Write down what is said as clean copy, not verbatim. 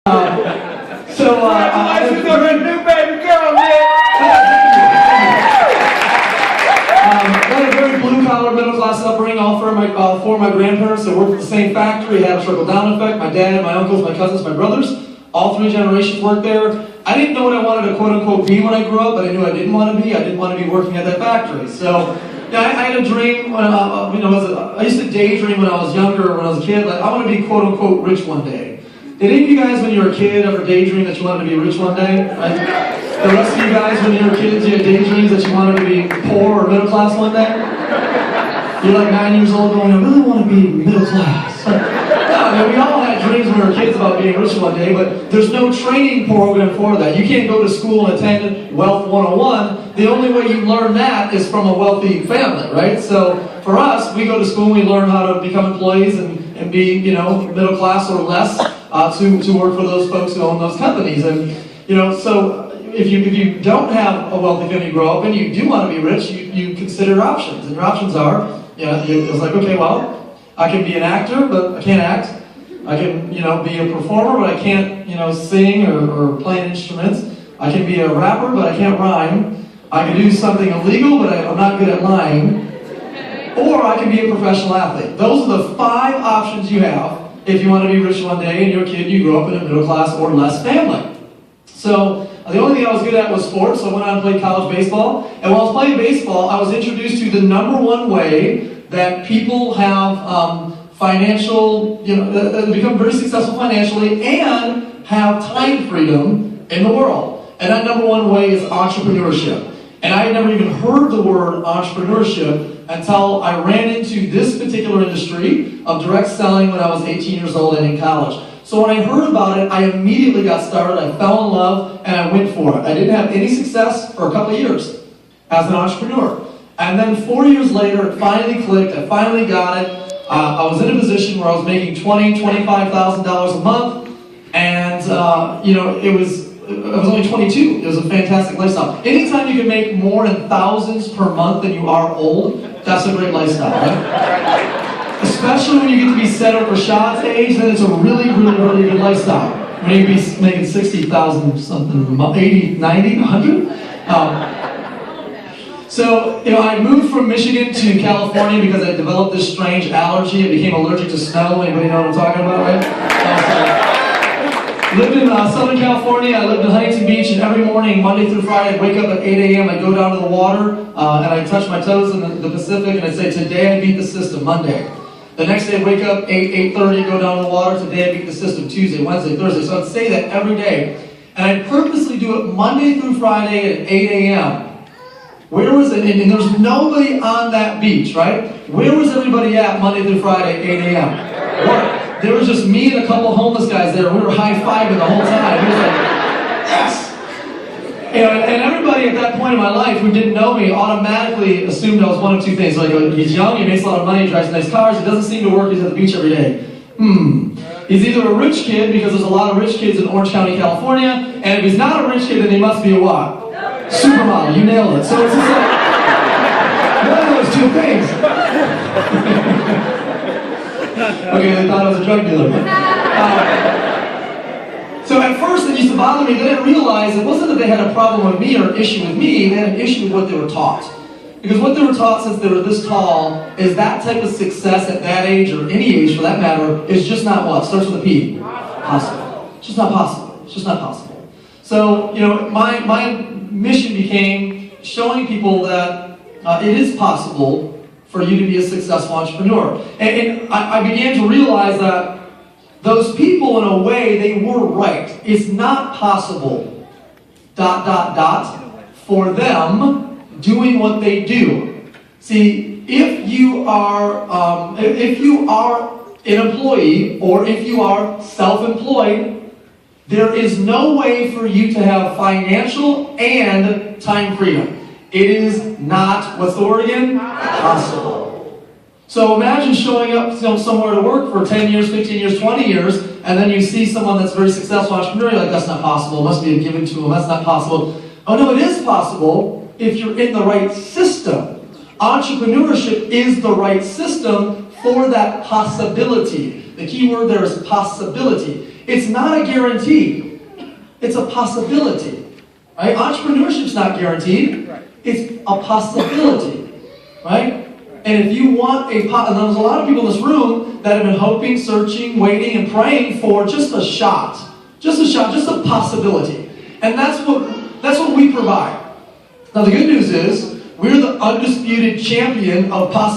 Congratulations on that new baby girl, man! Got a very blue-collar, middle-class upbringing. All four of my grandparents that worked at the same factory had a trickle-down effect. My dad, my uncles, my cousins, my brothers, all three generations worked there. I didn't know what I wanted to quote-unquote be when I grew up, but I knew I didn't want to be. I didn't want to be working at that factory. So, yeah, I had a dream when I used to daydream when I was younger, when I was a kid. Like, I want to be quote-unquote rich one day. Did any of you guys, when you were a kid, ever daydream that you wanted to be rich one day? Right? The rest of you guys, when you were kids, you had daydreams that you wanted to be poor or middle class one day? You're like 9 years old going, I really want to be middle class. No, we all had dreams when we were kids about being rich one day, but there's no training program for that. You can't go to school and attend Wealth 101. The only way you learn that is from a wealthy family, right? So for us, we go to school and we learn how to become employees and be, middle class or less to work for those folks who own those companies. And, so if you don't have a wealthy family you grow up and you do want to be rich, you consider your options. And your options are, it's like, okay, well, I can be an actor, but I can't act. I can, be a performer, but I can't, sing or play instruments. I can be a rapper, but I can't rhyme. I can do something illegal, but I'm not good at lying. Or I can be a professional athlete. Those are the 5 options you have if you want to be rich one day and you're a kid, you grew up in a middle class or less family. So the only thing I was good at was sports, so I went on and played college baseball. And while I was playing baseball, I was introduced to the number one way that people have financial, that become very successful financially and have time freedom in the world. And that number one way is entrepreneurship. And I had never even heard the word entrepreneurship until I ran into this particular industry of direct selling when I was 18 years old and in college. So when I heard about it, I immediately got started, I fell in love, and I went for it. I didn't have any success for a couple of years as an entrepreneur. And then 4 years later, it finally clicked, I finally got it. I was in a position where I was making $20,000, $25,000 a month, and I was only 22. It was a fantastic lifestyle. Anytime you can make more in thousands per month than you are old, that's a great lifestyle, right? Especially when you get to be Cedric Rashad's age, then it's a really, really, really good lifestyle. When you be making 60,000 something, 80, 90, 100. So, I moved from Michigan to California because I developed this strange allergy. I became allergic to snow. Anybody know what I'm talking about, right? Lived in Southern California. I lived in Huntington Beach, and every morning, Monday through Friday, I'd wake up at 8 a.m., I'd go down to the water, and I'd touch my toes in the Pacific, and I'd say, today I beat the system, Monday. The next day I'd wake up, 8:30, go down to the water, today I beat the system, Tuesday, Wednesday, Thursday. So I'd say that every day. And I'd purposely do it Monday through Friday at 8 a.m. Where was it? And there was nobody on that beach, right? Where was everybody at Monday through Friday at 8 a.m.? Work. There was just me and a couple of homeless guys there. We were high-fiving the whole time. It was like, yes! And everybody at that point in my life who didn't know me automatically assumed I was one of two things. Like, he's young, he makes a lot of money, he drives nice cars, he doesn't seem to work, he's at the beach every day. He's either a rich kid, because there's a lot of rich kids in Orange County, California, and if he's not a rich kid, then he must be a what? Supermodel. You nailed it. So it's just like, one of those two things. Okay, they thought I was a drug dealer. So at first it used to bother me, then I realized it wasn't that they had a problem with me or an issue with me, they had an issue with what they were taught. Because what they were taught since they were this tall is that type of success at that age, or any age for that matter, is just not what? Starts with a P. Possible. It's just not possible. It's just not possible. So, my mission became showing people that it is possible for you to be a successful entrepreneur. And I began to realize that those people, in a way, they were right. It's not possible, ... for them doing what they do. See, if you are an employee, or if you are self-employed, there is no way for you to have financial and time freedom. It is not, what's the word again? Possible. So imagine showing up somewhere to work for 10 years, 15 years, 20 years, and then you see someone that's very successful entrepreneur, you're like, that's not possible, it must be given to them, that's not possible. Oh no, it is possible if you're in the right system. Entrepreneurship is the right system for that possibility. The key word there is possibility. It's not a guarantee. It's a possibility. Right? Entrepreneurship's not guaranteed. It's a possibility. Right? And if you want and there's a lot of people in this room that have been hoping, searching, waiting, and praying for just a shot. Just a possibility. And that's what we provide. Now the good news is, we're the undisputed champion of possibility.